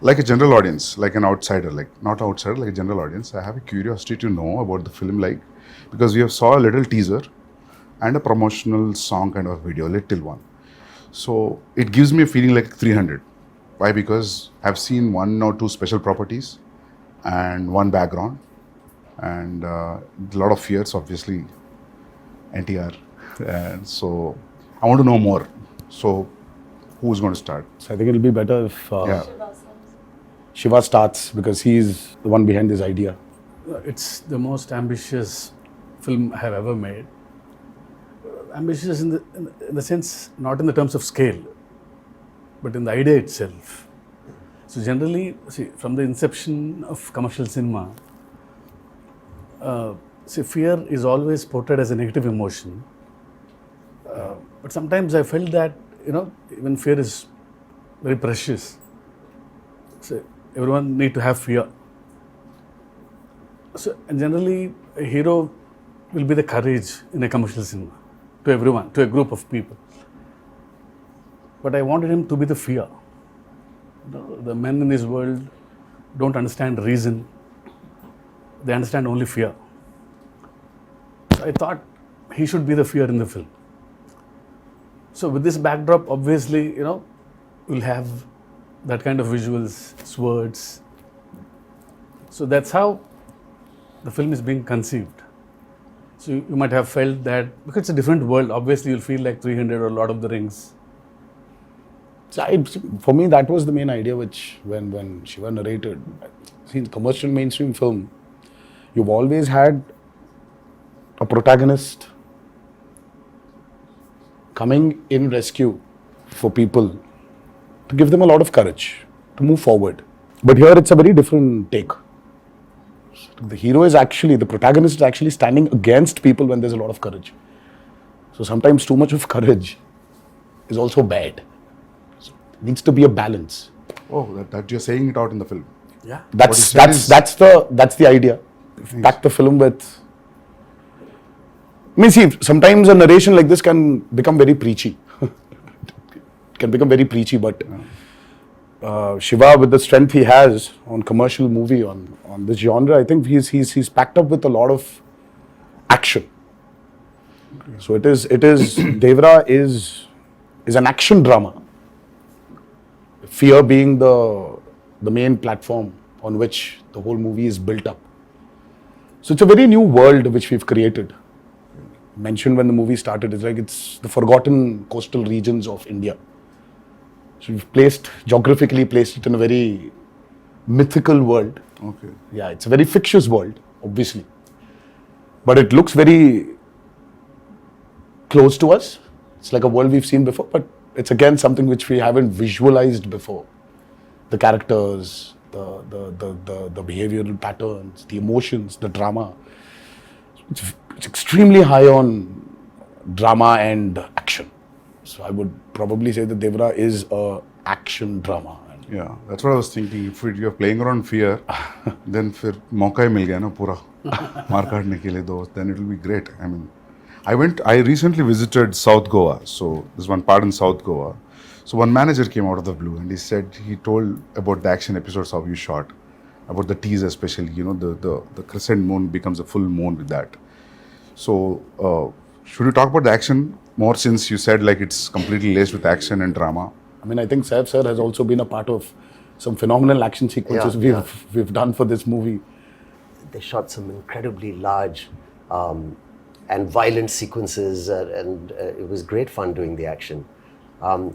like a general audience, like an outsider, like not outsider, like a general audience, I have a curiosity to know about the film, like, because we have saw a little teaser and a promotional song kind of video, little one. So it gives me a feeling like 300. Why? Because I've seen one or two special properties and one background and a lot of fears, obviously, NTR. And so I want to know more. So who's going to start? So I think it'll be better if Yeah. Shiva starts, because he's the one behind this idea. It's the most ambitious film I have ever made. Ambitious in the sense, not in the terms of scale, but in the idea itself. So generally, see, from the inception of commercial cinema, fear is always portrayed as a negative emotion. But sometimes I felt that, even fear is very precious. So everyone need to have fear. So, and generally, a hero will be the courage in a commercial cinema to everyone, to a group of people. But I wanted him to be the fear. The men in this world don't understand reason. They understand only fear. So I thought he should be the fear in the film. So with this backdrop, obviously, we'll have that kind of visuals, swords. So that's how the film is being conceived. So you might have felt that, because it's a different world, obviously you'll feel like 300 or Lord of the Rings. So for me, that was the main idea, which when Shiva narrated. See, in commercial mainstream film, you've always had a protagonist coming in rescue for people, to give them a lot of courage to move forward. But here it's a very different take. The hero is actually, the protagonist is actually standing against people when there's a lot of courage. So sometimes too much of courage is also bad. So it needs to be a balance. Oh, that you're saying it out in the film. Yeah. That's the idea. Pack the film with. I mean, see, sometimes a narration like this can become very preachy. But Shiva, with the strength he has on commercial movie, on this genre, I think he's packed up with a lot of action. Okay. So it is Devara is an action drama. Fear being the main platform on which the whole movie is built up. So it's a very new world which we've created. Mentioned when the movie started, it's the forgotten coastal regions of India. So we've geographically placed it in a very mythical world. Okay. Yeah, it's a very fictitious world, obviously. But it looks very close to us. It's like a world we've seen before, but it's again something which we haven't visualized before. The characters, the behavioral patterns, the emotions, the drama. It's extremely high on drama and action. So I would probably say that Devara is a action drama. Yeah, that's what I was thinking. If you're playing around fear, then फिर मौका ही मिल गया ना पूरा मार काटने के लिए दो, then it will be great. I mean, I recently visited South Goa. So there's one part in South Goa. So one manager came out of the blue and he told about the action episodes how you shot, about the teaser especially. The crescent moon becomes a full moon with that. So should we talk about the action more, since you said like it's completely laced with action and drama? I mean, I think Saif sir has also been a part of some phenomenal action sequences we've done for this movie. They shot some incredibly large and violent sequences, and it was great fun doing the action.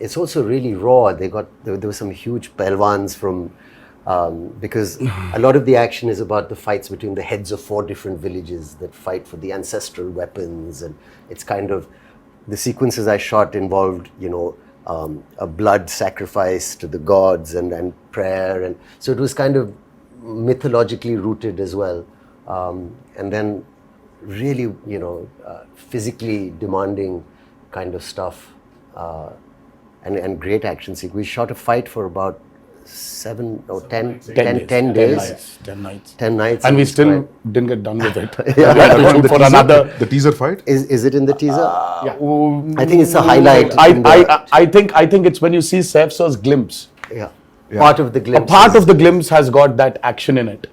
It's also really raw. There were some huge pelwans from, because a lot of the action is about the fights between the heads of 4 different villages that fight for the ancestral weapons, and it's kind of, the sequences I shot involved, a blood sacrifice to the gods and prayer, and so it was kind of mythologically rooted as well, and then really, physically demanding kind of stuff, and great action sequence. We shot a fight for about 10 days. 10 nights. 10 nights. And we still didn't get done with it. The teaser fight? Is it in the teaser? Yeah. I think it's a highlight. I think it's when you see Saif sir's glimpse. Yeah. Yeah. Part of the A glimpse. part of the glimpse has got that action in it.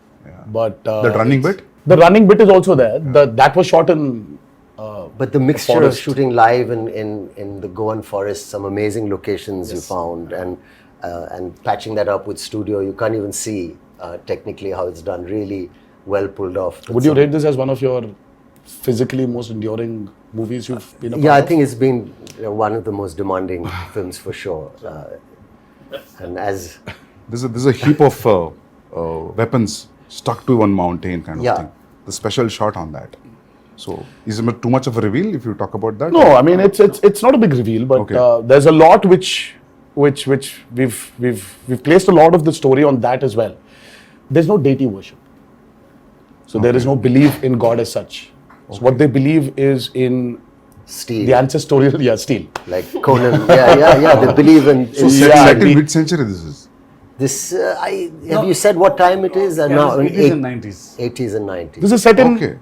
But That running bit? The running bit is also there. That was shot in. But the mixture of forest. shooting live in the Goan forest, some amazing locations you found, and patching that up with studio, you can't even see technically how it's done. Really well pulled off. Would you rate this as one of your physically most enduring movies you've been a part Yeah, I of? think it's been one of the most demanding films for sure. And as There's a heap of weapons stuck to one mountain kind of Yeah. thing. The special shot on that. So, is it too much of a reveal if you talk about that? No, I mean it's not a big reveal, but Okay. there's a lot which we've placed a lot of the story on that as well. There's no deity worship, so there is no belief in God as such. So what they believe is in Steel, the ancestorial steel. like Conan. Yeah. They believe in. So, Yeah, set in the- which century this is? This, have you said what time it is? Now, in 80s and 90s. 80s and 90s. This is set in Okay.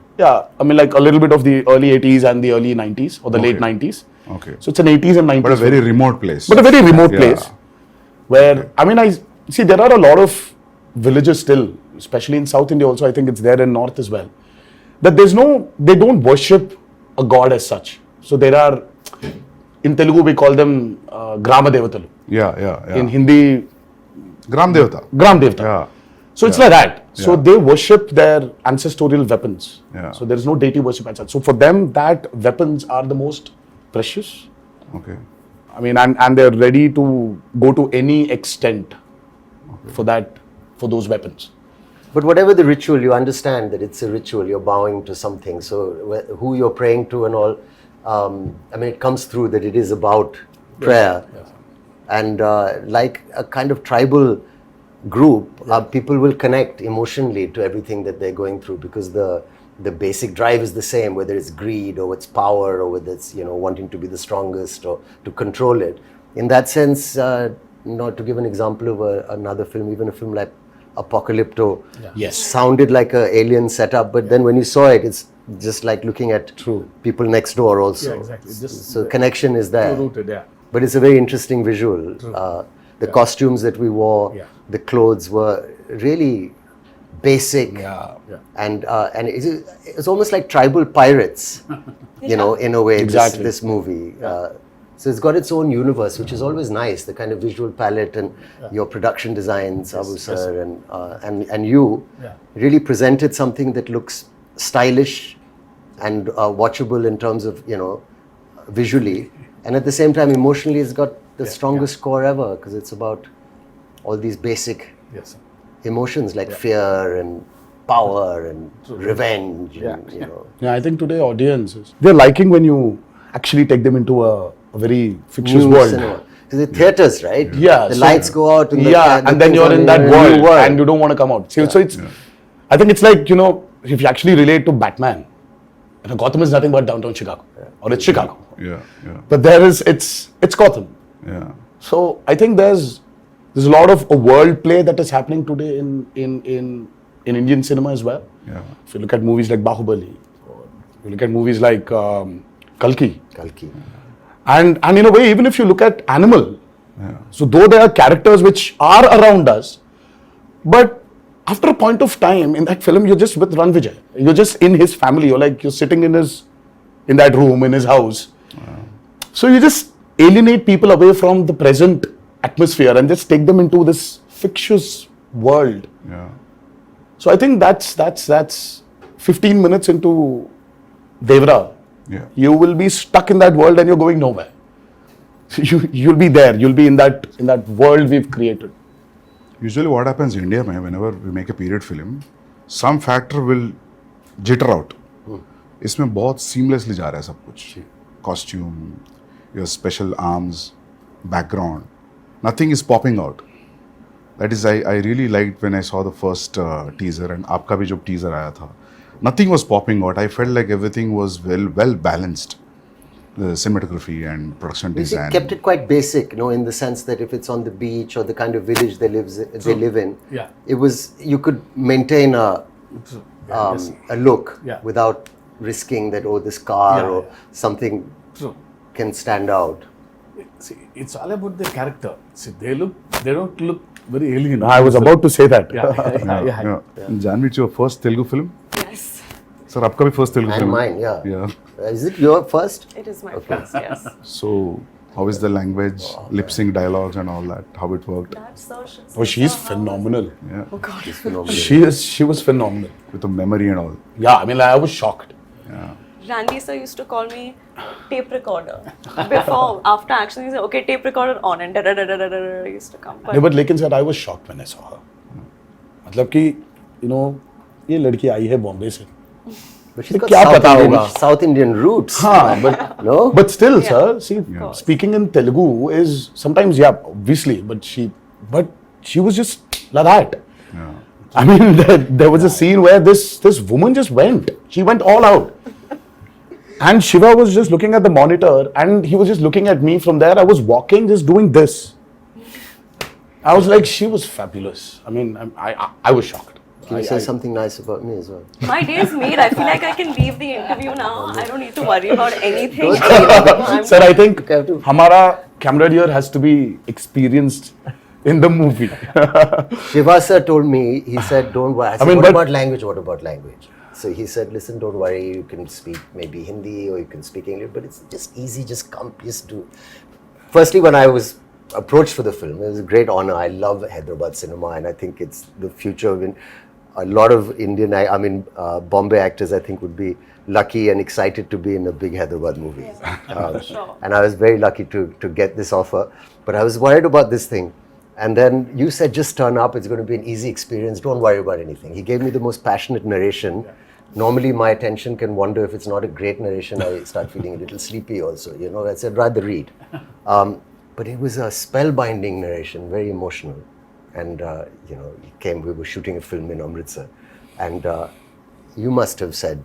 I mean like a little bit of the early 80s and the early 90s or the late Okay. 90s. Okay. So it's an 80s and 90s. But a very remote place. But a very remote Yeah. place where I mean I see there are a lot of villages still, especially in South India also. I think it's there in North as well. That they don't worship a god as such. So there are, in Telugu we call them Grama Devatalu. Yeah. In Hindi, Gram Devata. Gram Devata. Yeah. So it's like that. So Yeah. they worship their ancestorial weapons. Yeah. So there is no deity worship as such. So for them, that weapons are the most precious. Okay. I mean, and they're ready to go to any extent for those weapons. But whatever the ritual, you understand that it's a ritual. You're bowing to something. So who you're praying to and all, I mean, it comes through that it is about prayer. And like a kind of tribal group, people will connect emotionally to everything that they're going through because the basic drive is the same, whether it's greed or it's power or whether it's wanting to be the strongest or to control it. In that sense, to give an example of another film, even a film like Apocalypto, Yes. sounded like an alien setup, but then when you saw it, it's just like looking at people next door also. Yeah, exactly. Just So connection is there. rooted, yeah. But it's a very interesting visual. The costumes that we wore, Yeah. the clothes were really basic. Yeah. And it's almost like tribal pirates, in a way, Exactly. this movie. So it's got its own universe, which is always nice, the kind of visual palette and your production designs, Abu sir, and you Yeah. really presented something that looks stylish and watchable in terms of, visually. And at the same time, emotionally, it's got the strongest score ever because it's about all these basic Yes. emotions like fear and power and revenge. And, Yeah, I think today audiences, they're liking when you actually take them into a very fictitious new world. cinema. Because the theaters, right? Yeah, The so- lights go out. And And then you're in that world and you don't want to come out. So it's, I think it's like, if you actually relate to Batman, Gotham is nothing but downtown Chicago. Or it's Chicago. Yeah. But it's Gotham. Yeah. So I think there's a lot of a world play that is happening today in Indian cinema as well. Yeah. If you look at movies like Bahubali, or you look at movies like Kalki, and in a way, even if you look at Animal, so though there are characters which are around us, but after a point of time in that film, you're just with Ran Vijay. You're just in his family. You're sitting in that room in his house. So you just alienate people away from the present atmosphere and just take them into this fictitious world. Yeah. So I think that's 15 minutes into Devara. Yeah. You will be stuck in that world and you're going nowhere. You'll be there. You'll be in that world we've created. Usually what happens in India, man, whenever we make a period film, some factor will jitter out. इसमें बहुत seamlessly जा रहा है सब कुछ. Costume, your special arms, background, nothing is popping out. That is, I really liked when I saw the first teaser and आपका भी जो teaser आया था. Nothing was popping out. I felt like everything was well balanced. The cinematography and production You see, design. kept it quite basic, in the sense that if it's on the beach or the kind of village they live in, Yeah. it was, you could maintain a look without risking that, this car or something True. can stand out. See, it's all about the character. See, they don't look very alien. I was about to say that. Yeah. Janhvi, it's your first Telugu film? Yes, Sir, आपका भी first Telugu And film? mine, yeah. Yeah. Is it your first? it is my first, yes. So, how is the language, lip sync dialogues and all that? How it worked? That's so shit. Oh, she's phenomenal. Yeah. Oh God. She was phenomenal. With the memory and all. Yeah, I mean, like, I was shocked. Randy sir used to call me tape recorder. Before, after action, he said, okay, tape recorder on, and da-da-da-da-da-da used to come. But No, but लेकिन sir, I was shocked when I saw her. मतलब कि, you know, ये लड़की आई है बॉम्बे से. But she's got क्या South पता Indian, होगा? South Indian roots. हाँ, but No? But still, Yeah. sir, see, course. speaking in Telugu is sometimes, yeah, obviously, but she was just like that. I mean, there was a scene where this woman just went. She went all out. And Shiva was just looking at the monitor and he was just looking at me from there. I was walking, just doing this. I was like, she was fabulous. I mean, I was shocked. Can you say something nice about me as well? my day is made. I feel like I can leave the interview now. I don't need to worry about anything. I'm Sir, I think Okay, I have to- Hamara camaraderie has to be experienced in the movie. Shiva sir told me, he said, don't worry. I said, mean, what but- about language? What about language? So he said, listen, don't worry. You can speak maybe Hindi or you can speak English, but it's just easy. Just come, just do. Firstly, when I was approached for the film, it was a great honor. I love Hyderabad cinema and I think it's the future of a lot of Indian, Bombay actors, I think, would be lucky and excited to be in a big Hyderabad movie. sure. And I was very lucky to get this offer. But I was worried about this thing. And then you said, just turn up. It's going to be an easy experience. Don't worry about anything. He gave me the most passionate narration. Normally, my attention can wander. If it's not a great narration, I start feeling a little sleepy also. You know, I said, rather read. But it was a spellbinding narration, very emotional. And, you know, we were shooting a film in Amritsar. And you must have said,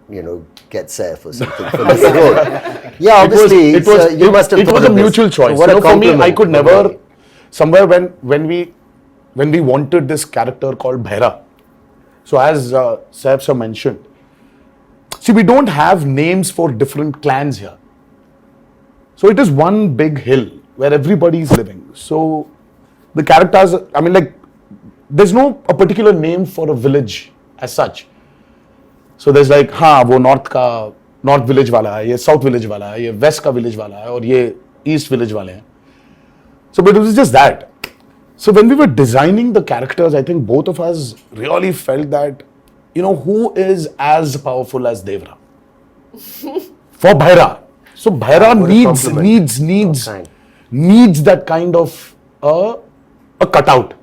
you know, get Saif or something for this role. Yeah, obviously, you must have it thought was a of this. mutual choice. What You a know, for me, I compliment. could never, somewhere when we wanted this character called Bhaira. So as Saif sir mentioned, see, we don't have names for different clans here. So it is one big hill where everybody is living. So the characters, I mean, like, there's no a particular name for a village as such. So there's like, हाँ वो north village वाला है, ये south village वाला है, ये west का village वाला है, और ये east village वाले हैं. So but it was just that. So when we were designing the characters, I think both of us really felt that, you know, who is as powerful as Devara? For Bhaira. So Bhaira What a compliment. needs that kind of a cutout.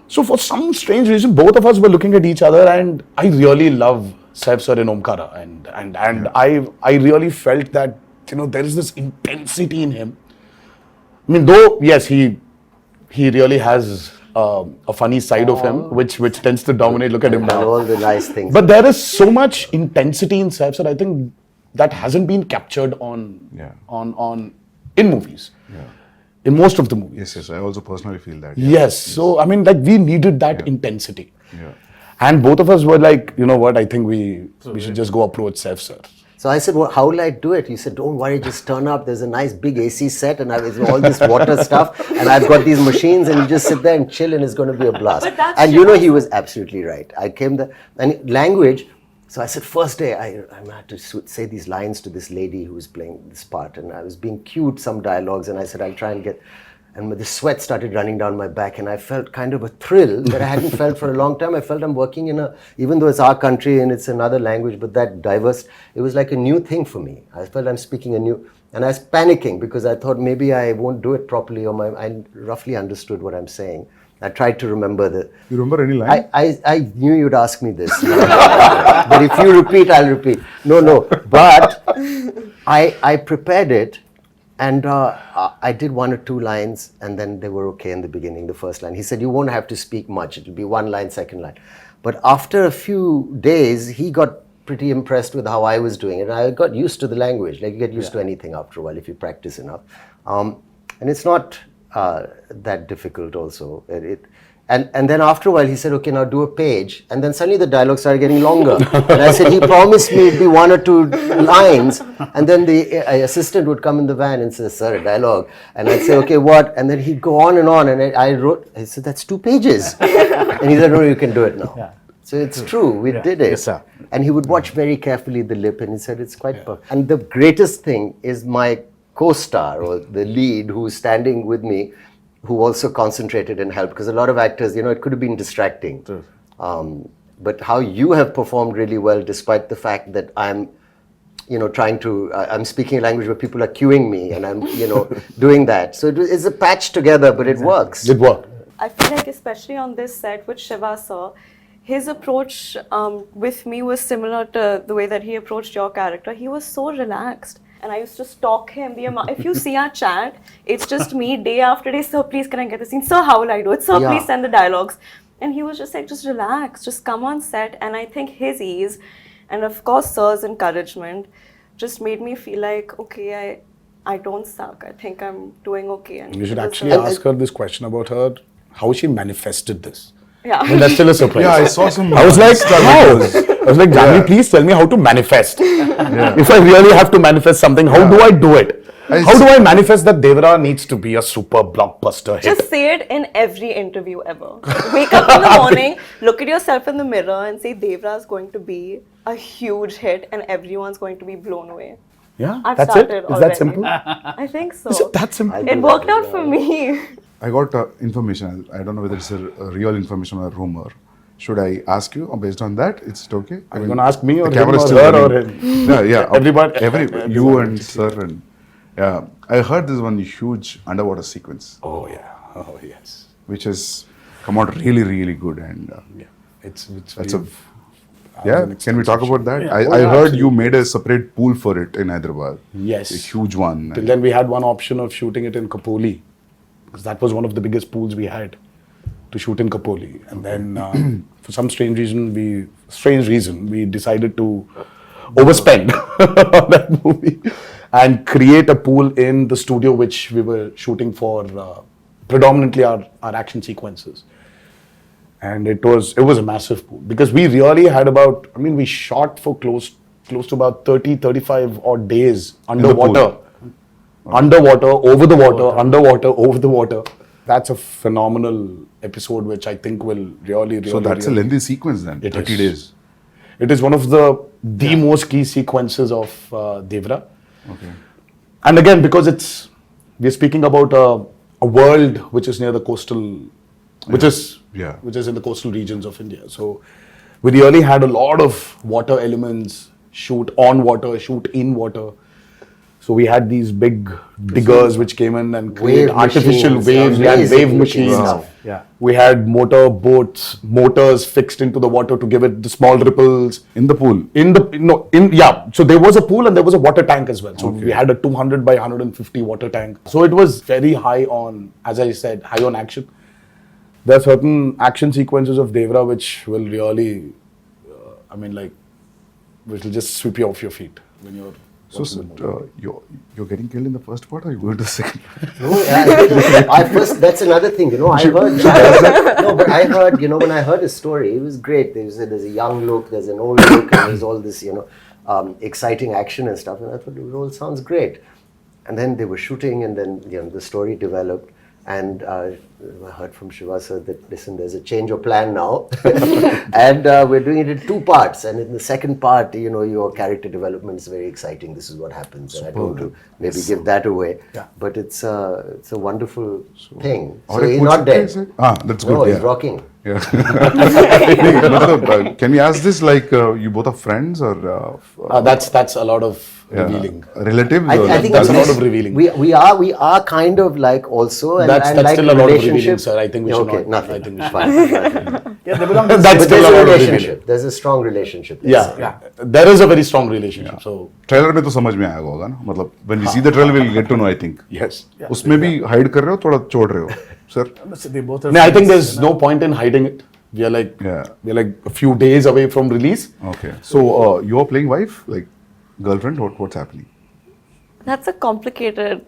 So for some strange reason, both of us were looking at each other, and I really love Saif sir in Omkara, and I really felt that, you know, there is this intensity in him. I mean, though yes, he really has a funny side of him, which tends to dominate. Look at him And now. all the nice things. But there is so much intensity in Saif sir. I think that hasn't been captured on in movies. In most of the movies. Yes, I also personally feel that. Yes. So, I mean, like, we needed that intensity. Yeah. And both of us were like, you know what, I think we should just go approach Saif sir. So I said, well, how will I do it? He said, don't worry, just turn up. There's a nice big AC set and it's all this water stuff. And I've got these machines and you just sit there and chill and it's going to be a blast. But that's And you know, Shiva's- he was absolutely right. I came there and language. So I said, first day, I had to say these lines to this lady who was playing this part. And I was being cued some dialogues and I said, I'll try and get... And the sweat started running down my back and I felt kind of a thrill that I hadn't felt for a long time. I felt I'm working in even though it's our country and it's another language, but that diverse, it was like a new thing for me. I felt I'm speaking and I was panicking because I thought maybe I won't do it properly or I roughly understood what I'm saying. I tried to remember You remember any line? I knew you'd ask me this. But if you repeat, I'll repeat. No. But I prepared it. And I did one or two lines and then they were okay in the beginning, the first line. He said, you won't have to speak much. It'll be one line, second line. But after a few days, he got pretty impressed with how I was doing it. And I got used to the language. Like you get used to anything after a while if you practice enough. And it's not that difficult also. And then after a while, he said, okay, now do a page. And then suddenly the dialogue started getting longer. And I said, he promised me it'd be 1 or 2 lines. And then the assistant would come in the van and say, sir, a dialogue. And I'd say, okay, what? And then he'd go on. And I said, that's 2 pages. And he said, no, you can do it now. Yeah. So it's true, we did it. Yes, sir. And he would watch very carefully the lip and he said, it's quite perfect. And the greatest thing is my co-star or the lead who's standing with me, who also concentrated and helped, because a lot of actors, it could have been distracting. But how you have performed really well, despite the fact that I'm, trying to, I'm speaking a language where people are cueing me and I'm, doing that. So it's a patch together, but it works. It worked. I feel like especially on this set with Shiva sir, his approach with me was similar to the way that he approached your character. He was so relaxed. And I used to stalk him. If you see our chat, it's just me day after day. Sir, please, can I get the scene? Sir, how will I do it? Sir, please send the dialogues. And he was just like, just relax, just come on set. And I think his ease, and of course, sir's encouragement, just made me feel like, okay, I don't suck. I think I'm doing okay. And You should actually ask her this question about how she manifested this. Yeah. I mean, that's still a surprise. Yeah, I saw some. I was like, Insta how? videos. I was like, Janhvi, please tell me how to manifest. If I really have to manifest something, how do I do it? How do I manifest that Devara needs to be a super blockbuster hit? Just say it in every interview ever. Wake up in the morning, look at yourself in the mirror and say Devara is going to be a huge hit and everyone's going to be blown away. Yeah, I've that's started it. Is already. that simple? I think so. Is it that simple? I'll It do worked that out as for well. me. I got information. I don't know whether it's a real information or a rumor. Should I ask you, or based on that, is it okay? Are you going to ask me or the him camera is or still her or running. him? Yeah. Everybody- You and sir and yeah. I heard this one huge underwater sequence, Oh, yeah. Oh, yes. which has come out really, really good. And Yeah. It's that's a we've- yeah. Can we talk about that? Yeah. I heard you made a separate pool for it in Hyderabad. Yes. A huge one. Till then, we had one option of shooting it in Kapoli, because that was one of the biggest pools we had to shoot in Kapoli. And then, for some strange reason, we decided to overspend on that movie and create a pool in the studio which we were shooting for predominantly our action sequences. And it was a massive pool, because we really had we shot for close to about 35 odd days underwater. Underwater, over the water, underwater, over the water. That's a phenomenal episode which I think will really So that's a really- lengthy sequence then. It 30 is. days. It is one of the most key sequences of Devara. Okay. And again, because we're speaking about a world which is near the coastal, which is in the coastal regions of India. So we really had a lot of water elements, shoot on water, shoot in water. So we had these big diggers which came in and created Wave artificial machines, waves. We had amazing wave looking machines. stuff. Yeah. We had motors fixed into the water to give it the small ripples. In the pool. So there was a pool and there was a water tank as well. So we had a 200 by 150 water tank. So it was very high on, as I said, high on action. There are certain action sequences of Devara which will really, which will just sweep you off your feet when you're. So, watching the movie. you're getting killed in the first part, or you going to the second? No, I first, that's another thing, I heard, no, but I heard, when I heard his story, it was great. There's a young look, there's an old look, and there's all this, exciting action and stuff. And I thought, it all sounds great. And then they were shooting, and then, the story developed. And I heard from Shiva sir that, listen, there's a change of plan now. And we're doing it in 2 parts. And in the second part, your character development is very exciting. This is what happens. And I don't want to maybe give that away. Yeah. But it's a wonderful thing. Or So a he's coach not dead. plays it? That's good. No, yeah. he's rocking. Yeah. Can we ask this like you both are friends or That's a lot of revealing. relatives? I or think That's a it's- lot of revealing. We are kind of like also, and That's like still a lot of revealing, relationship. sir. I think we should Okay, not. nothing. I think we should Fine, nothing. Yeah, they belong to the That's But still there's a a lot of relationship. revealing. There's a strong relationship. let's Yeah, say. there is a very strong relationship. So trailer में तो समझ में आएगा होगा ना मतलब when we see the trailer we'll get to know I think yes. उसमें भी hide कर रहे हो थोड़ा छोड़ रहे हो sir They both are No, I think friends, there's you know. no point in hiding it. We are like Yeah. we're like a few days away from release. okay so you're playing wife like girlfriend what's happening That's a complicated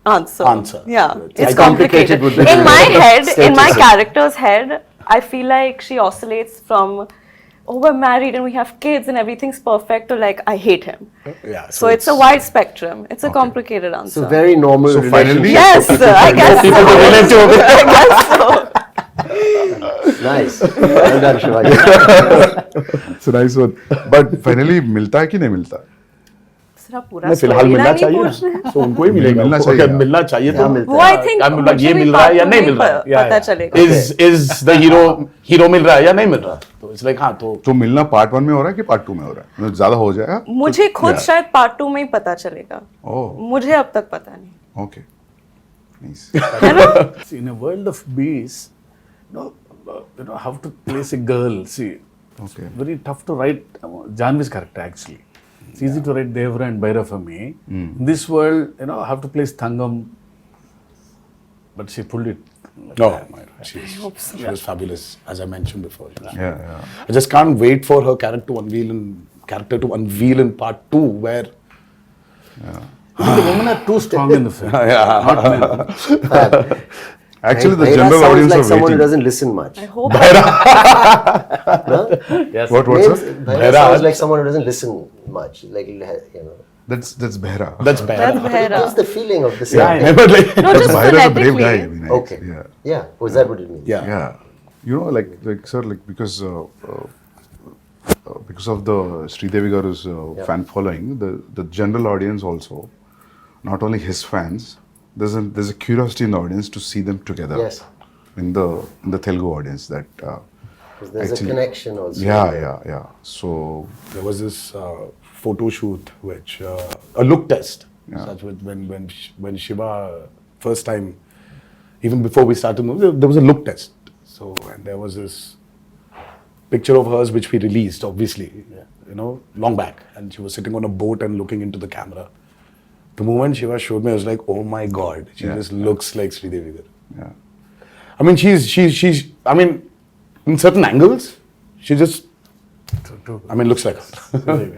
answer. Yeah, It's it's complicated complicated. would be In my head, Stay in to my say. character's head, I feel like she oscillates from, oh, we're married and we have kids and everything's perfect, to like, I hate him. Yeah. So it's a wide spectrum. It's a complicated answer. So very normal So finally- relationship. Yes, I guess so. I guess so. Nice. Well done, Shivaji. It's a nice one. But finally मिलता है कि नहीं मिलता? सिर्फ आप पूरा नहीं, फिलहाल storyline मिलना ही चाहिए पूछ रहे हैं। ना, तो उनको ही मिलेगा, मिलना उनको चाहिए। अगर मिलना चाहिए क्या तो मिलता वो है? आई थिंक I'm like, ये मिल रहा है या नहीं मिल रहा है? पता चलेगा। Is the hero मिल रहा है या नहीं मिल रहा? तो it's like, हाँ, तो तो मिलना पार्ट 1 में हो रहा है कि पार्ट 2 में हो रहा है? मतलब ज्यादा हो जाएगा? मुझे खुद Yeah. शायद पार्ट 2 में ही पता चलेगा। ओह, मुझे अब तक पता नहीं। ओके. Nice. है ना? See, in a world of bees, how to place a girl. See, Okay. very tough to write Janhvi's character actually. It's easy to write Devara and Bhaira for me. In this world, how to place Thangam, but she pulled it. no, she hope so. was fabulous, as I mentioned before. Yeah. I just can't wait for her character to unveil in part 2, where The women are too strong in the film. Not men. Actually, the Bhaira general sounds audience like are someone who waiting. doesn't listen much. I hope Yes. What, Names- sir? Bhaira sounds like someone who doesn't listen much. Like, That's Behra. that's bad. that's It Bhaira. gives the feeling of the same Yeah, thing. But like, No, just Behra is a brave phonetically. guy. I mean, Okay. Yeah. Yeah. Was that what it means? yeah. Yeah. You know, like sir, like because of the Sridevi Garu's fan following, the general audience also, not only his fans, there's a curiosity in the audience to see them together. Yes. In the Telugu audience that. 'Cause there's Actually- a connection also. Yeah. So There was this photo shoot, which a look test. Yeah. Such with when Shiva first time, even before we started movie, there was a look test. So and there was this picture of hers which we released, obviously, long back, and she was sitting on a boat and looking into the camera. The moment Shiva showed me, I was like, oh my god, she Yeah. just looks like Sridevi Garu. yeah. I mean, she's. I mean, in certain angles, she just. I mean, looks like her.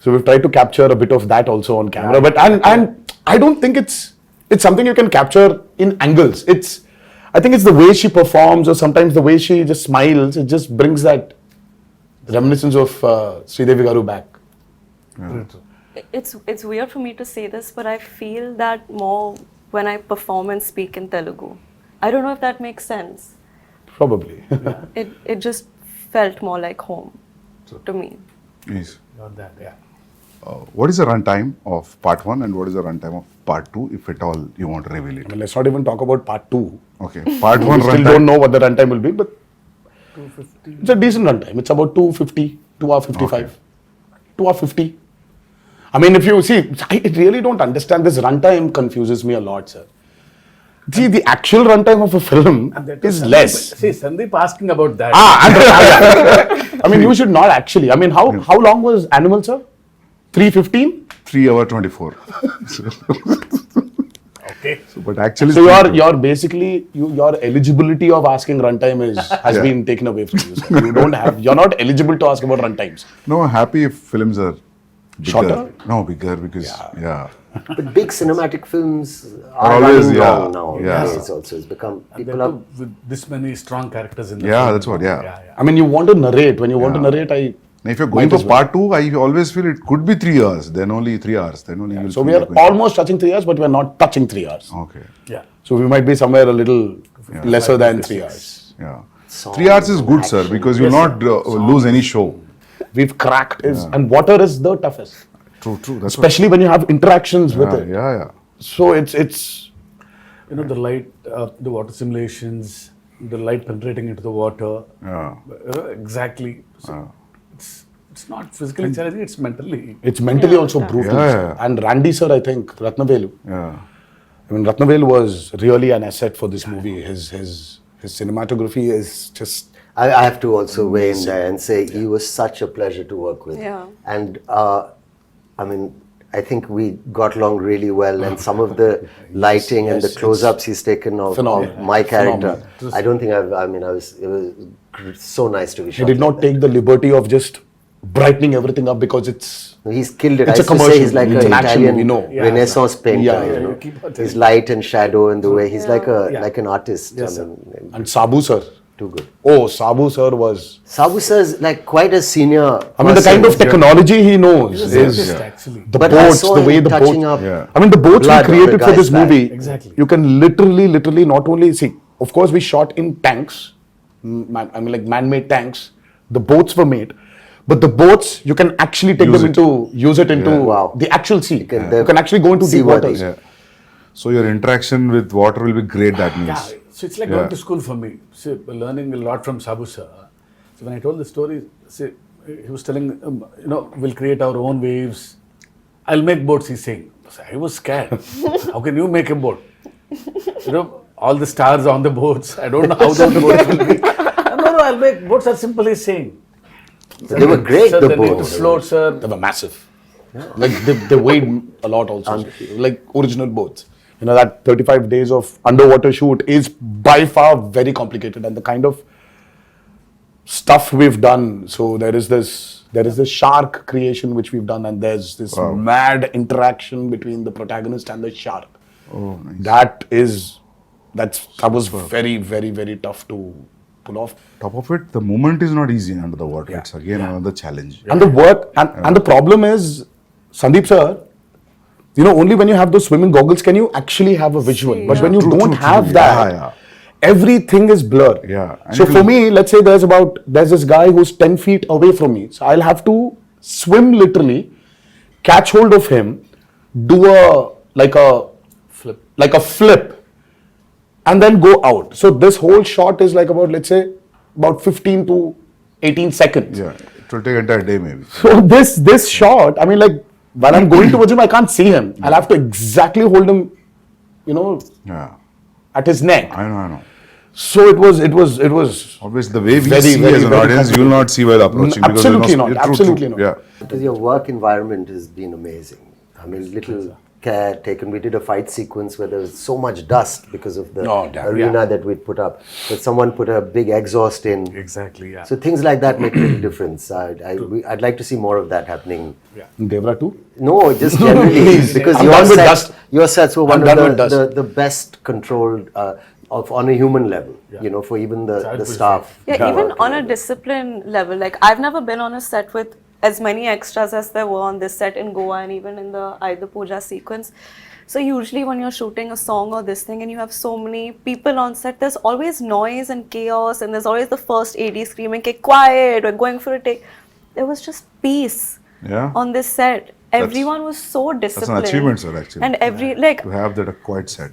So we've tried to capture a bit of that also on camera, but and I don't think it's something you can capture in angles. I think it's the way she performs, or sometimes the way she just smiles. It just brings that reminiscence of Sridevi Garu back. It's weird for me to say this, but I feel that more when I perform and speak in Telugu. I don't know if that makes sense. Probably. It just felt more like home to me. Yes. Not that, yeah. What is the runtime of part 1 and what is the runtime of part 2, if at all you want to reveal I it? mean, let's not even talk about part 2. Okay. Part 1 We still runtime. don't know what the runtime will be, but 250. It's a decent runtime. It's about 250, 2 hour 55, Okay. 2 hour 50. I mean, if you see, I really don't understand this runtime. Confuses me a lot, sir. See, the actual runtime of a film is less. See, Sandeep asking about that. I mean, you should not actually. I mean, how long was Animal, sir? 3:15. 3 hour 24. Okay. But actually, So you're basically your eligibility of asking runtime has Yeah. been taken away from you, sir. You're not eligible to ask about runtimes. no, happy if films are bigger. Shorter? No, bigger because But big cinematic films Are are always, running yeah, long now. yeah. It's also it's become And people then are. too, with this many strong characters in the Yeah, film. that's what, yeah. I mean, you want to narrate. When you want to Yeah. narrate, Now, if you're going Might for as well. part 2, I always feel it could be 3 hours, then only 3 hours. Then only you'll So feel we are like going- almost touching 3 hours, but we are not touching 3 hours. Okay. Yeah. So we might be somewhere a little lesser than 3 hours. Yeah. Songs 3 hours is good, sir, action. because you'll not lose any show. We've cracked and water is the toughest, True. That's especially when you have interactions with what, it. yeah. So it's The light, the water simulations, the light penetrating into the water. Yeah. Exactly. So it's not physically challenging, it's mentally. mentally also Yeah. brutal. Yeah. Sir. And Randy sir, I think Ratnavelu. Yeah. I mean, Ratnavelu was really an asset for this movie. His cinematography is just. I have to also weigh in there and say he was such a pleasure to work with. Yeah. And I mean, I think we got along really well, and some of the lighting and the yes, close-ups he's taken of phenomenal. my character. Phenomenal. I don't think it was so nice to be He shot. did not like that. take the liberty of just brightening everything up because it's He's killed it. It's I a used to say commercial. he's like It's an an action Italian movie, no. Renaissance painter. Yeah, you know? you keep on telling His light and shadow and the way he's like a Yeah. like an artist. Yes, I mean, and Sabu sir. too good. Oh, Sabu sir was. Sabu sir is like quite a senior. I mean, the person. kind of technology he knows He's is a scientist, actually. the But I boats, saw the him way the touching boat. up. Yeah. I mean, the boats we blood on created the for guy's this back. movie. Exactly. You can literally not only see. Of course, we shot in tanks. I mean, like man-made tanks. The boats were made, but the boats you can actually take Use them it. use it into Wow. the actual sea. You can- can actually go into deep seaworthy. waters. Yeah. So your interaction with water will be great, that means. Yeah, so it's like Yeah. going to school for me. See, learning a lot from Sabu sir. So when I told the story, see, he was telling, we'll create our own waves. I'll make boats, he's saying. So I was scared. How can you make a boat? All the stars on the boats. I don't know how those boats will be. No, I'll make boats as simple as saying. They were great, Sir, the they need to boats. float, sir. They were massive. Like they weighed a lot also. Like original boats. You know, that 35 days of underwater shoot is by far very complicated, and the kind of stuff we've done. So there is this shark creation which we've done, and there's this mad interaction between the protagonist and the shark. Oh, nice. That was very, very, very tough to pull off. Top of it, the movement is not easy under the water. It's again another challenge. And the work and the problem is, Sandeep sir, only when you have those swimming goggles can you actually have a visual. See, But when you True, don't true, have true. that, Yeah. everything is blurred. Yeah. And So it for will- me, let's say there's this guy who's 10 feet away from me. So I'll have to swim literally, catch hold of him, do a flip, and then go out. So this whole shot is like about 15 to 18 seconds. Yeah, it will take entire day maybe. So this shot, I mean, like when I'm going towards him, I can't see him. I'll have to exactly hold him, Yeah, at his neck. I know. So it was. Obviously, the way we Very, see very, as an very audience, you will not see while approaching. Absolutely not, True, absolutely true. not. Yeah. Because your work environment has been amazing. I mean, little care taken. We did a fight sequence where there was so much dust because of the Oh, damn. arena that we'd put up. But someone put a big exhaust in. Exactly, yeah. So things like that make a big difference. I'd like to see more of that happening. Devara too. No, just generally because I'm done with dust. your sets were I'm one done of with dust. the best controlled on a human level. For even the staff. Yeah, even on a discipline level, like I've never been on a set with as many extras as there were on this set in Goa and even in the Aida Puja sequence. So usually when you're shooting a song or this thing and you have so many people on set, there's always noise and chaos and there's always the first AD screaming, "Okay, quiet, we're going for a take." There was just peace Yeah. on this set. Everyone was so disciplined. That's an achievement, sir, actually. And To have that a quiet set.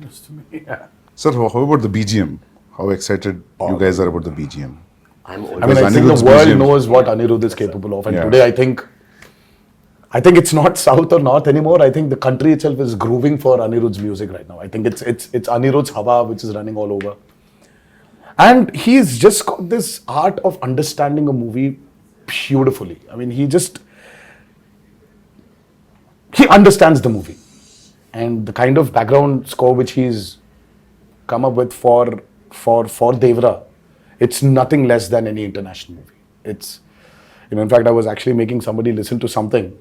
Yeah. Sir, how about the BGM? How excited you guys are about the BGM? I'm I mean, Because I think Anirudh's the world museum- knows what Anirudh is capable of, and Yeah. today I think it's not south or north anymore. I think the country itself is grooving for Anirudh's music right now. I think it's Anirudh's Hawa which is running all over, and he's just got this art of understanding a movie beautifully. I mean, he understands the movie, and the kind of background score which he's come up with for Devara, it's nothing less than any international movie. It's, in fact, I was actually making somebody listen to something,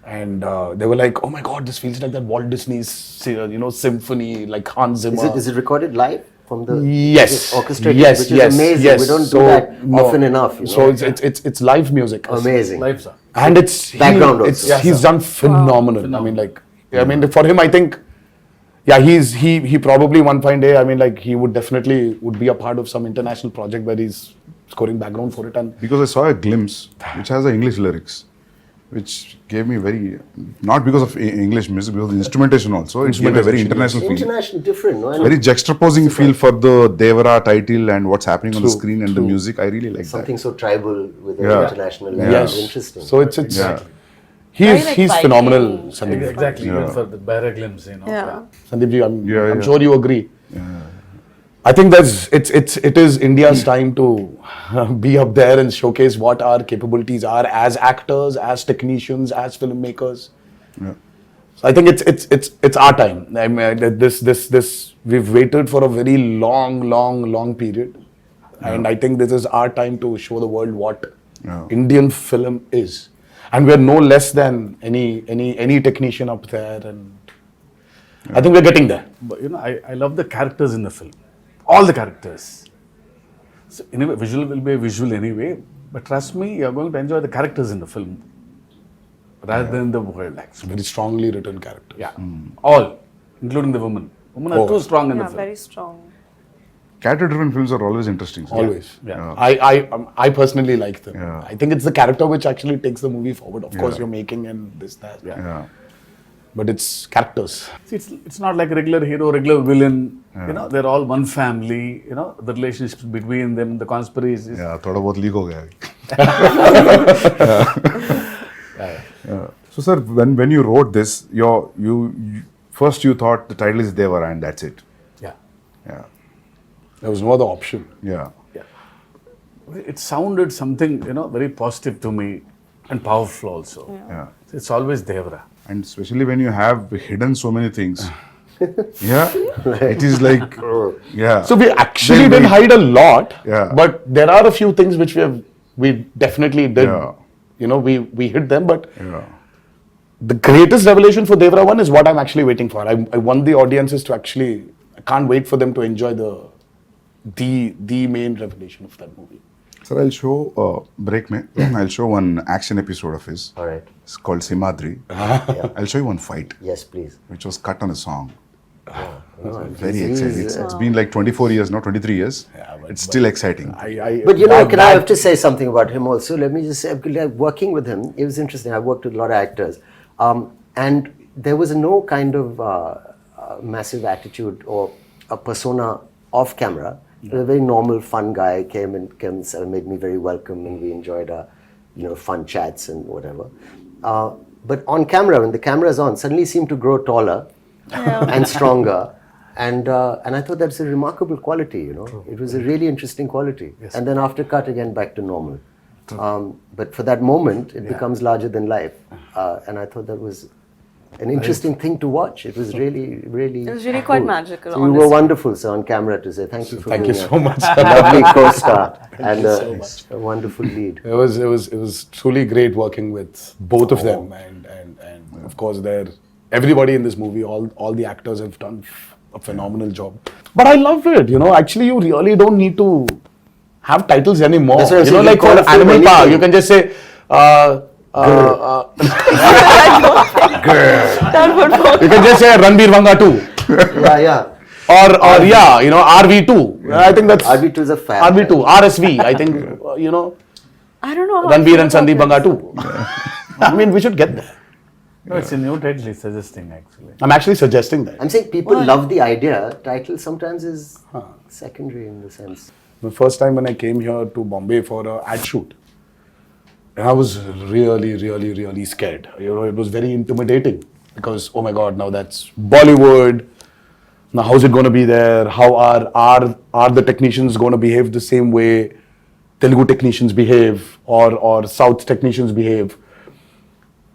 and they were like, "Oh my God, this feels like that Walt Disney's, symphony, like Hans Zimmer." Is it recorded live from the Yes. is it orchestrated, Yes. which Yes. is amazing. Yes. We don't So, do that no. often enough. So it's live music. amazing. Lives are. And it's Background he, also. it's, Yes, he's sir. done phenomenal. I mean, like, for him, I think, yeah, he probably one fine day, I mean, like, he would be a part of some international project where he's scoring background for it. And Because I saw a glimpse which has the English lyrics, which gave me not because of English music, because of the instrumentation also, it gave a very international feel. International, different, no? And Very juxtaposing feel for the Devara title and what's happening on the screen and the music. I really like something that. so tribal with an Yeah. international level. yes, Interesting. so it's Yeah. Very, like, he's Viking. phenomenal, Sandeep. Exactly, Yeah. even for the Barra glimpse, Yeah. Sandeep ji, I'm Yeah. sure you agree. I think it is India's time to be up there and showcase what our capabilities are as actors, as technicians, as filmmakers. Yeah. So I think it's our time. I mean, this we've waited for a very long period, and I think this is our time to show the world what Indian film is, and we're no less than any technician up there, and I think we're getting there. But I love the characters in the film. All the characters. So anyway, visual will be a visual anyway. But trust me, you're going to enjoy the characters in the film rather than the world, actually. Very strongly written character. Yeah. All, including the women. Women are too strong in the Yeah, film. very strong. Character-driven films are always interesting. So. Always. Yeah. I personally like them. Yeah. I think it's the character which actually takes the movie forward. Of course, Yeah. you're making and this, that. Yeah. But it's characters. See, it's not like a regular hero, regular villain. They're all one family. The relationships between them, the conspiracies. Yeah, थोड़ा बहुत leak हो गया अभी. So sir, when you wrote this, you first you thought the title is Devara and that's it. Yeah. Yeah. There was no other option. Yeah. It sounded something, very positive to me and powerful also. Yeah. It's always Devara. And especially when you have hidden so many things. Yeah. It is like, yeah. So we actually Then didn't we- hide a lot. Yeah. But there are a few things which we definitely did. Yeah. We hid them. But Yeah. the greatest revelation for Devara 1 is what I'm actually waiting for. I want the audiences to actually, I can't wait for them to enjoy the main revelation of that movie. Sir, I'll show, break me, I'll show one action episode of his. All right. It's called Simadri. Yeah. I'll show you one fight, Yes, please. which was cut on a song. Very He's- exciting. It's been like 24 years, now 23 years. It's still exciting. But I have to say something about him also. Let me just say, like, working with him, it was interesting. I worked with a lot of actors. And there was no kind of massive attitude or a persona off camera. He was a very normal, fun guy, came and made me very welcome, and we enjoyed fun chats and whatever. But on camera, when the camera is on, suddenly he seemed to grow taller and stronger. And I thought that's a remarkable quality, It was a really interesting quality. Yes. And then after cut, again, back to normal. But for that moment, it becomes larger than life. And I thought that was an interesting thing to watch. It was really, really It was really quite magical, So you were wonderful, sir, on camera to say thank you for Thank being you so much. a lovely co-star and so much. a wonderful lead. It was truly great working with both of them, and of course everybody in this movie, all the actors have done a phenomenal job. But I love it, Actually, you really don't need to have titles anymore. That's what I'm saying, Like you for call film Animal Park, anything. you can just say. That would work. You can just say Ranbir Vanga 2. Yeah. Or RV2. I think that's RV2 is a fab. RV2, RSV. I think I don't know how I Ranbir feel and about Sandeep this. Vanga 2. I mean, we should get there. No, it's a new title he's suggesting, actually. I'm actually suggesting that. I'm saying people love the idea. Title sometimes is secondary in the sense. The first time when I came here to Bombay for an ad shoot, and I was really, really, really scared. It was very intimidating because, oh my God, now that's Bollywood. Now, how's it going to be there? How are the technicians going to behave the same way Telugu technicians behave or South technicians behave?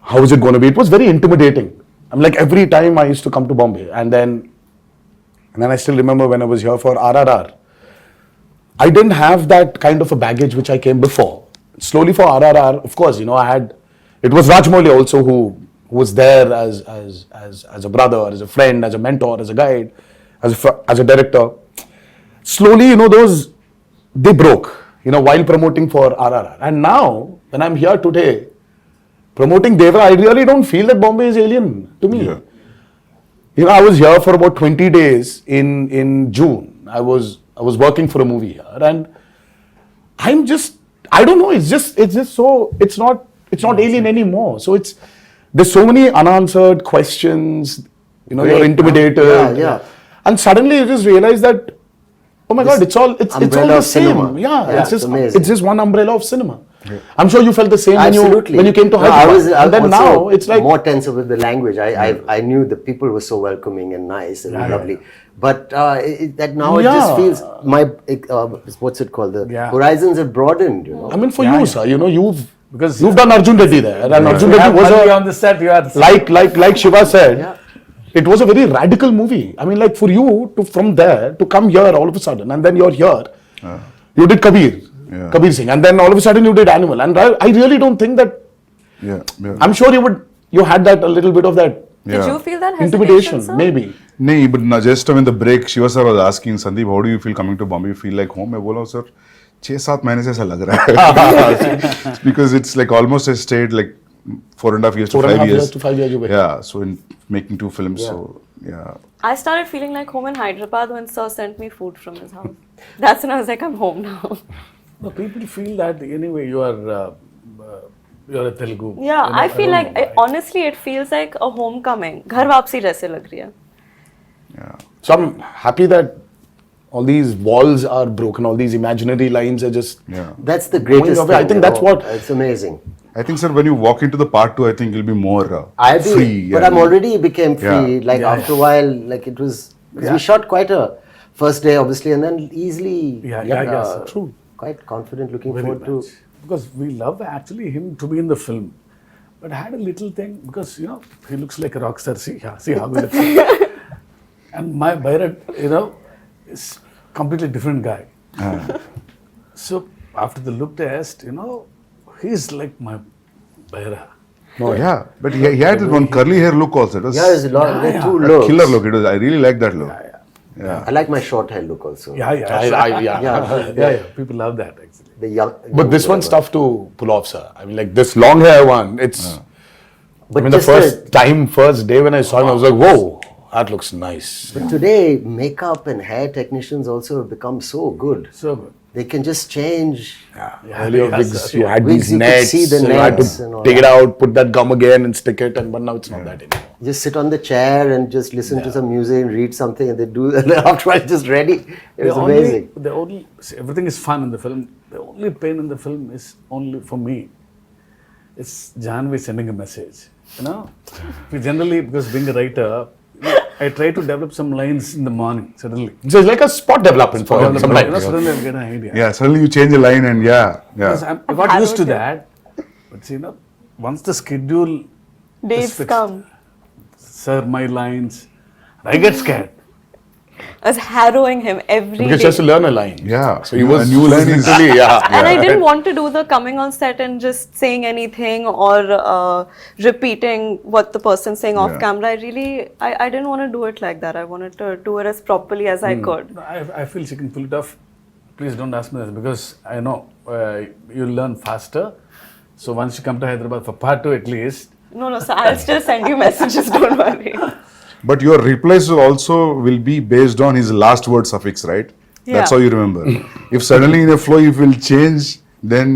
How is it going to be? It was very intimidating. I'm like, every time I used to come to Bombay, and then I still remember when I was here for RRR. I didn't have that kind of a baggage which I came before. Slowly for RRR, of course, I had. It was Rajmouli also who was there as a brother, as a friend, as a mentor, as a guide, as a director. Slowly, they broke. While promoting for RRR, and now when I'm here today, promoting Devara, I really don't feel that Bombay is alien to me. Yeah. I was here for about 20 days in June. I was working for a movie here, and I don't know. It's just so it's not alien anymore. So there's so many unanswered questions. You're intimidated. Yeah. And suddenly you just realize that, oh my God, it's all the of same. cinema. Yeah, It's amazing. it's just one umbrella of cinema. Yeah. I'm sure you felt the same Absolutely. when you came to No, Hyderabad. I And then also now it's like more tense with the language. I knew the people were so welcoming and nice and lovely. But that now it just feels what's it called? The horizons have broadened. I mean, for you, sir, you've Because you've done Arjun Reddy there, and Arjun you Reddy have was money on the set. You are like Shiva said. It was a very radical movie. I mean, for you from there to come here all of a sudden, and then you're here. You did Kabir. Yeah. Kabir Singh, and then all of a sudden you did Animal, and I really don't think that. Yeah. Yeah. I'm sure you had that a little bit of that Did you feel that hesitation, intimidation, sir? maybe. नहीं, but just when the break, Shiva sir was asking Sandeep, how do you feel coming to Bombay? You feel like home? मैं बोला sir 6-7 महीने से ऐसा लग रहा है. Because it's like almost I stayed like 4.5 years to 5 years. to 5 years you were here. Yeah, so in making 2 films, Yeah. so yeah. I started feeling like home in Hyderabad when Sir sent me food from his house. That's when I was like, I'm home now. No, people feel that anyway you're a Telugu. Yeah, You know, I feel don't like know why. honestly, it feels like a homecoming. घर वापसी जैसे लग रही है. Yeah. So I'm happy that all these walls are broken, all these imaginary lines are just. Yeah. That's the greatest away. I thing. think you that's know. what- It's amazing. I think, sir, when you walk into the part 2, I think you'll be more free. But I'm already became free. Yeah. Like Yeah, after a while, like it was. 'Cause we shot quite a first day, obviously, and then easily. Yeah, sir. True. Quite confident, looking Very forward much. Because we love actually him to be in the film. But I had a little thing because he looks like a rock star. See how he looks. And my Bharat, is completely different guy. So after the look test, he's like my Bharat. Oh, yeah. But he had that one curly hair look also. It was to. Yeah, there's a lot. There are two a looks. killer look. It was. I really like that look. I like my short hair look also. Yeah. Yeah. People love that actually. The young. But this one's tough to pull off, sir. I mean, like this long hair one, it's. But I mean, the just first day when I saw him, I was like, whoa, that looks nice. But today, makeup and hair technicians also have become so good. So good. They can just change. Earlier yes, wigs, sir. you had Wigs, these you could nets, see the you had nets and to all take it that. out, put that gum again and stick it, but now it's not that anymore. Just sit on the chair and just listen to some music and read something, and they do. And then after it's just ready. It was amazing. See, everything is fun in the film. The only pain in the film is only for me. It's Janhvi sending a message. We generally, because being a writer, I try to develop some lines in the morning suddenly. So it's like a spot development for him Suddenly sometimes. I get an idea. Yeah. Suddenly you change a line and Because yeah. I got used to Hallowed that. But see, once the schedule Days is fixed, come. sir, my lines, I get scared. I was harrowing him every Because he day. has to learn a line. Yeah. So he was a new line is literally, And I didn't want to do the coming on set and just saying anything or repeating what the person's saying off Yeah. camera. I didn't want to do it like that. I wanted to do it as properly as I could. I feel she can pull it off. Please don't ask me this because I know you'll learn faster. So once you come to Hyderabad for part 2 at least, No, sir. I'll still send you messages. Don't worry. But your replies also will be based on his last word suffix, right? That's Yeah. how you remember. If suddenly in a flow you will change, then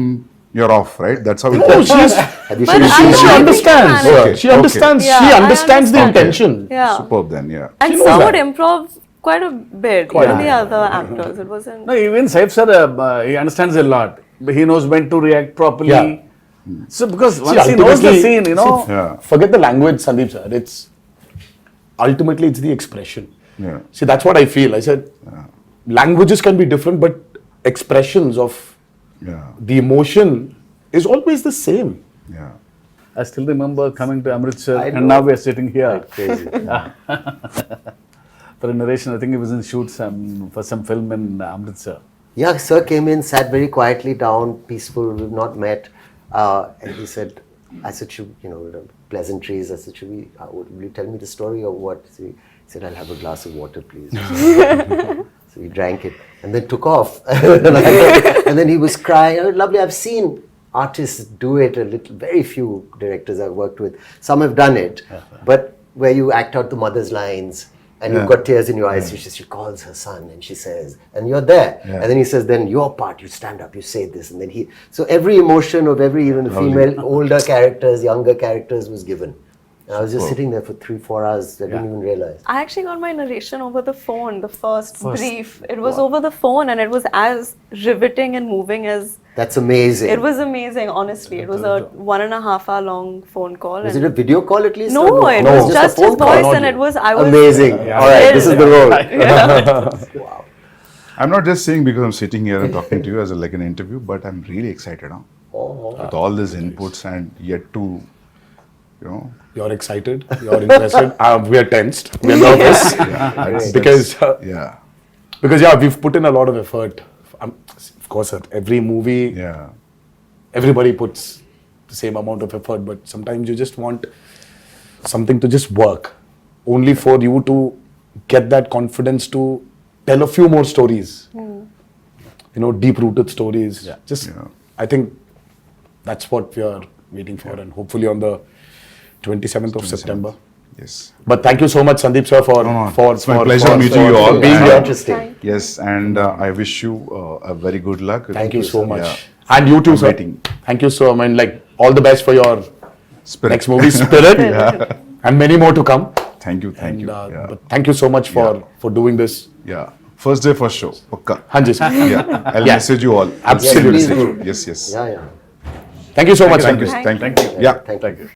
you're off, right? That's how it Oh, goes. Have you But seen I she know, I think understands. you manage. She Okay. understands. Yeah, she I understands the understand. intention. Yeah. Superb then, yeah. And She knows Sir that. would improv quite a bit. Even the other actors. It wasn't. no, even Saif sir, he understands a lot. He knows when to react properly. Yeah. So because once he knows the ultimately- scene, Yeah. Forget the language, Sandeep sir. It's ultimately it's the expression. Yeah. See, that's what I feel. I said languages can be different, but expressions of Yeah. the emotion is always the same. Yeah. I still remember coming to Amritsar I know. and now we are sitting here crazy? for a narration. I think he was in shoot for some film in Amritsar. Yeah, sir came in, sat very quietly down, peaceful. We've not met, and he said, "I said, pleasantries. I said, will you tell me the story or what?" So he said, "I'll have a glass of water, please." So he drank it and then took off. And then he was crying. "Oh, lovely. I've seen artists do it a little. Very few directors I've worked with. Some have done it, but where you act out the mother's lines." And you've got tears in your eyes. She calls her son and she says, and you're there. Yeah. And then he says, then your part, you stand up, you say this. And then so every emotion of every, even the female, older characters, younger characters was given. And I was just sitting there for 3-4 hours. I didn't even realize. I actually got my narration over the phone, the first brief. It was over the phone and it was as riveting and moving as... That's amazing. It was amazing, honestly. It was a 1.5 hour long phone call. Was and it a video call at least? No, or it No, was just a his phone call. voice and it was... I was Amazing. All right, this is the role. Yeah. I'm not just saying because I'm sitting here and talking to you as like an interview, but I'm really excited now. With all these inputs and yet to, You're excited. You're interested. We are tensed. We are nervous that's- because yeah. because we've put in a lot of effort. Of course, at every movie, Yeah. everybody puts the same amount of effort, but sometimes you just want something to just work, only for you to get that confidence to tell a few more stories. You know, deep-rooted stories. Just, Yeah. I think that's what we are waiting for, and hopefully on the 27th of September. Yes. But thank you so much, Sandeep sir, for It's my pleasure meeting you all. being And- here. Interesting. Yes, and I wish you a very good luck. Thank you so much. Yeah. And you too, I'm sir. waiting. Thank you so much. Like, all the best for your Spirit. next movie, Spirit, and many more to come. Thank you. Thank you. And, Yeah. but thank you so much for doing this. Yeah. First day, first show. Pakka. Hanji, sir. Yeah. I'll Yeah. message you all. Absolutely. Yes, please do. Yes, yes. Yeah, yeah. Thank you so much. Thank you. Sandeep. Thank you. Yeah. Thank you.